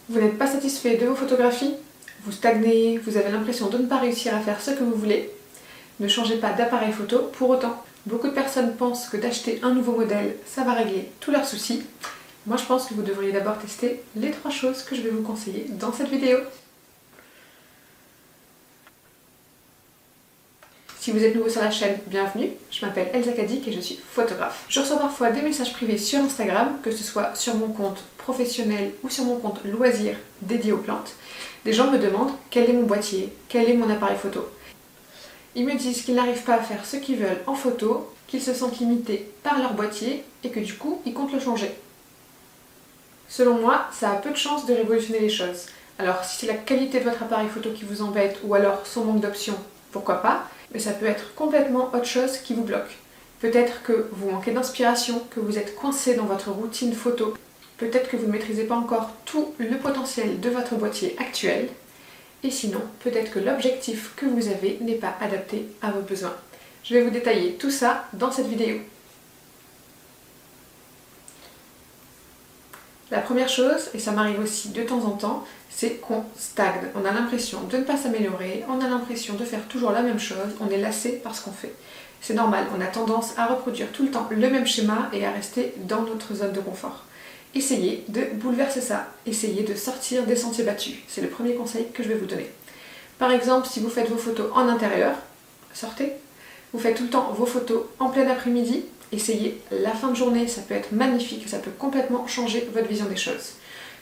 Vous n'êtes pas satisfait de vos photographies? Vous stagnez, vous avez l'impression de ne pas réussir à faire ce que vous voulez? Ne changez pas d'appareil photo pour autant. Beaucoup de personnes pensent que d'acheter un nouveau modèle, ça va régler tous leurs soucis. Moi je pense que vous devriez d'abord tester les 3 choses que je vais vous conseiller dans cette vidéo. Si vous êtes nouveau sur la chaîne, bienvenue, je m'appelle Elsa Cadic et je suis photographe. Je reçois parfois des messages privés sur Instagram, que ce soit sur mon compte professionnel ou sur mon compte loisir dédié aux plantes. Des gens me demandent quel est mon boîtier, quel est mon appareil photo. Ils me disent qu'ils n'arrivent pas à faire ce qu'ils veulent en photo, qu'ils se sentent limités par leur boîtier et que du coup, ils comptent le changer. Selon moi, ça a peu de chances de révolutionner les choses. Alors si c'est la qualité de votre appareil photo qui vous embête ou alors son manque d'options, pourquoi pas, mais ça peut être complètement autre chose qui vous bloque. Peut-être que vous manquez d'inspiration, que vous êtes coincé dans votre routine photo. Peut-être que vous ne maîtrisez pas encore tout le potentiel de votre boîtier actuel. Et sinon, peut-être que l'objectif que vous avez n'est pas adapté à vos besoins. Je vais vous détailler tout ça dans cette vidéo. La première chose, et ça m'arrive aussi de temps en temps, c'est qu'on stagne. On a l'impression de ne pas s'améliorer, on a l'impression de faire toujours la même chose, on est lassé par ce qu'on fait. C'est normal, on a tendance à reproduire tout le temps le même schéma et à rester dans notre zone de confort. Essayez de bouleverser ça, essayez de sortir des sentiers battus. C'est le premier conseil que je vais vous donner. Par exemple, si vous faites vos photos en intérieur, sortez. Vous faites tout le temps vos photos en plein après-midi, essayez. La fin de journée, ça peut être magnifique, ça peut complètement changer votre vision des choses.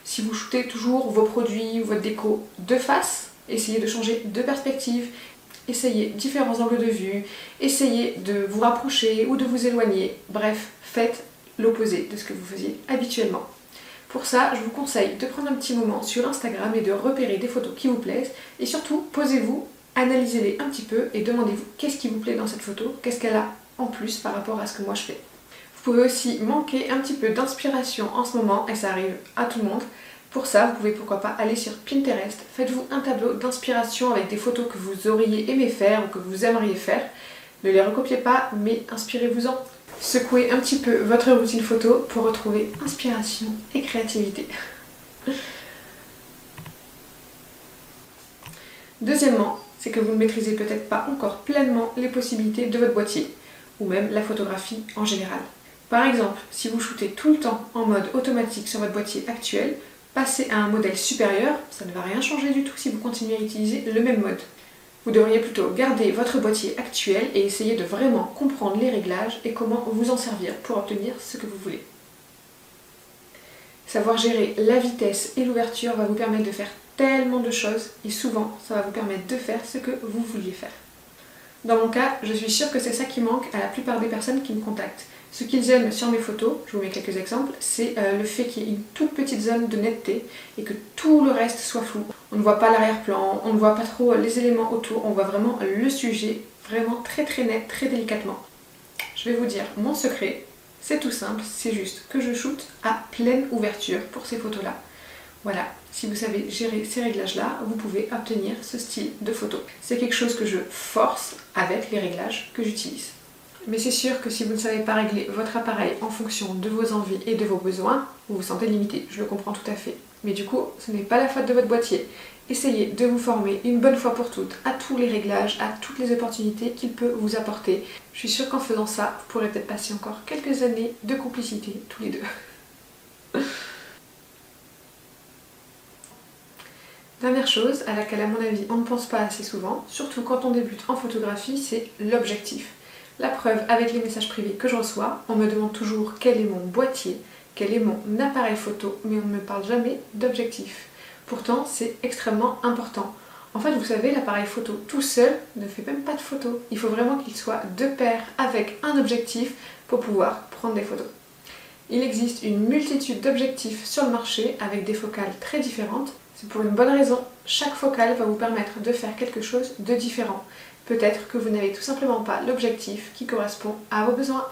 Si vous shootez toujours vos produits ou votre déco de face, essayez de changer de perspective, essayez différents angles de vue, essayez de vous rapprocher ou de vous éloigner. Bref, faites l'opposé de ce que vous faisiez habituellement. Pour ça, je vous conseille de prendre un petit moment sur Instagram et de repérer des photos qui vous plaisent et surtout, posez-vous, analysez-les un petit peu et demandez-vous qu'est-ce qui vous plaît dans cette photo, qu'est-ce qu'elle a en plus par rapport à ce que moi je fais. Vous pouvez aussi manquer un petit peu d'inspiration en ce moment et ça arrive à tout le monde. Pour ça, vous pouvez pourquoi pas aller sur Pinterest, faites-vous un tableau d'inspiration avec des photos que vous auriez aimé faire ou que vous aimeriez faire. Ne les recopiez pas, mais inspirez-vous-en. Secouez un petit peu votre routine photo pour retrouver inspiration et créativité. Deuxièmement, c'est que vous ne maîtrisez peut-être pas encore pleinement les possibilités de votre boîtier, ou même la photographie en général. Par exemple, si vous shootez tout le temps en mode automatique sur votre boîtier actuel, passez à un modèle supérieur, ça ne va rien changer du tout si vous continuez à utiliser le même mode. Vous devriez plutôt garder votre boîtier actuel et essayer de vraiment comprendre les réglages et comment vous en servir pour obtenir ce que vous voulez. Savoir gérer la vitesse et l'ouverture va vous permettre de faire tellement de choses et souvent ça va vous permettre de faire ce que vous vouliez faire. Dans mon cas, je suis sûre que c'est ça qui manque à la plupart des personnes qui me contactent. Ce qu'ils aiment sur mes photos, je vous mets quelques exemples, c'est le fait qu'il y ait une toute petite zone de netteté et que tout le reste soit flou. On ne voit pas l'arrière-plan, on ne voit pas trop les éléments autour, on voit vraiment le sujet, vraiment très très net, très délicatement. Je vais vous dire, mon secret, c'est tout simple, c'est juste que je shoote à pleine ouverture pour ces photos-là. Voilà, si vous savez gérer ces réglages-là, vous pouvez obtenir ce style de photo. C'est quelque chose que je force avec les réglages que j'utilise. Mais c'est sûr que si vous ne savez pas régler votre appareil en fonction de vos envies et de vos besoins, vous vous sentez limité, je le comprends tout à fait. Mais du coup, ce n'est pas la faute de votre boîtier. Essayez de vous former une bonne fois pour toutes à tous les réglages, à toutes les opportunités qu'il peut vous apporter. Je suis sûre qu'en faisant ça, vous pourrez peut-être passer encore quelques années de complicité tous les deux. Dernière chose à laquelle à mon avis on ne pense pas assez souvent, surtout quand on débute en photographie, c'est l'objectif. La preuve avec les messages privés que je reçois, on me demande toujours quel est mon boîtier, quel est mon appareil photo, mais on ne me parle jamais d'objectif. Pourtant, c'est extrêmement important. En fait, vous savez, l'appareil photo tout seul ne fait même pas de photos. Il faut vraiment qu'il soit de pair avec un objectif pour pouvoir prendre des photos. Il existe une multitude d'objectifs sur le marché avec des focales très différentes. C'est pour une bonne raison, chaque focale va vous permettre de faire quelque chose de différent. Peut-être que vous n'avez tout simplement pas l'objectif qui correspond à vos besoins.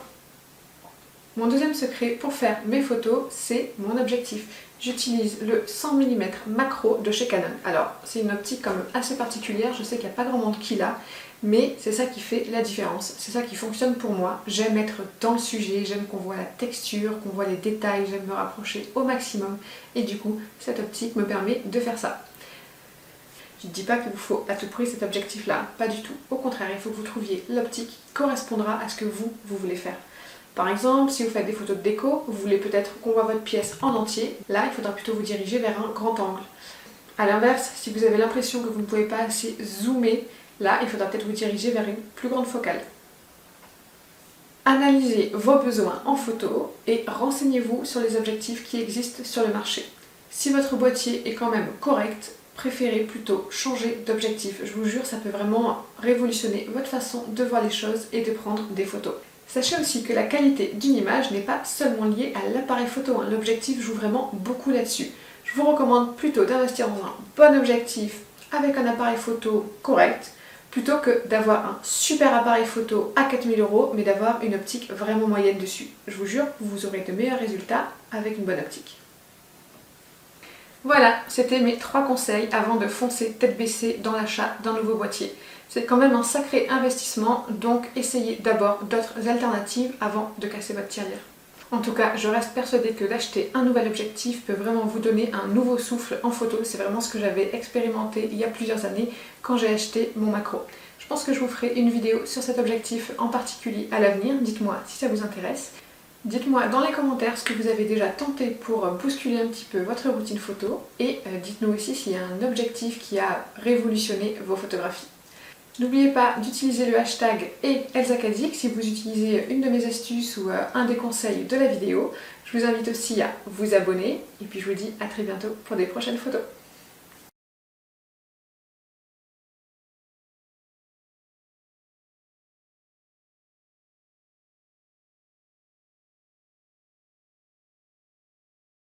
Mon deuxième secret pour faire mes photos, c'est mon objectif. j'utilise le 100 mm macro de chez Canon. Alors c'est une optique quand même assez particulière, je sais qu'il n'y a pas grand monde qui l'a, mais c'est ça qui fait la différence, c'est ça qui fonctionne pour moi. J'aime être dans le sujet, j'aime qu'on voit la texture, qu'on voit les détails, j'aime me rapprocher au maximum et du coup cette optique me permet de faire ça. Je ne dis pas qu'il vous faut à tout prix cet objectif-là, pas du tout. Au contraire, il faut que vous trouviez l'optique qui correspondra à ce que vous voulez faire. Par exemple, si vous faites des photos de déco, vous voulez peut-être qu'on voit votre pièce en entier, là il faudra plutôt vous diriger vers un grand angle. A l'inverse, si vous avez l'impression que vous ne pouvez pas assez zoomer, là il faudra peut-être vous diriger vers une plus grande focale. Analysez vos besoins en photo et renseignez-vous sur les objectifs qui existent sur le marché. Si votre boîtier est quand même correct, préférez plutôt changer d'objectif. Je vous jure, ça peut vraiment révolutionner votre façon de voir les choses et de prendre des photos. Sachez aussi que la qualité d'une image n'est pas seulement liée à l'appareil photo, l'objectif joue vraiment beaucoup là-dessus. Je vous recommande plutôt d'investir dans un bon objectif avec un appareil photo correct, plutôt que d'avoir un super appareil photo à 4000 € mais d'avoir une optique vraiment moyenne dessus. Je vous jure, vous aurez de meilleurs résultats avec une bonne optique. Voilà, c'était mes 3 conseils avant de foncer tête baissée dans l'achat d'un nouveau boîtier. C'est quand même un sacré investissement, donc essayez d'abord d'autres alternatives avant de casser votre tirelire. En tout cas, je reste persuadée que d'acheter un nouvel objectif peut vraiment vous donner un nouveau souffle en photo. C'est vraiment ce que j'avais expérimenté il y a plusieurs années quand j'ai acheté mon macro. Je pense que je vous ferai une vidéo sur cet objectif en particulier à l'avenir. Dites-moi si ça vous intéresse. Dites-moi dans les commentaires ce que vous avez déjà tenté pour bousculer un petit peu votre routine photo et dites-nous aussi s'il y a un objectif qui a révolutionné vos photographies. N'oubliez pas d'utiliser le hashtag #ElsaKazik si vous utilisez une de mes astuces ou un des conseils de la vidéo. Je vous invite aussi à vous abonner et puis je vous dis à très bientôt pour des prochaines photos.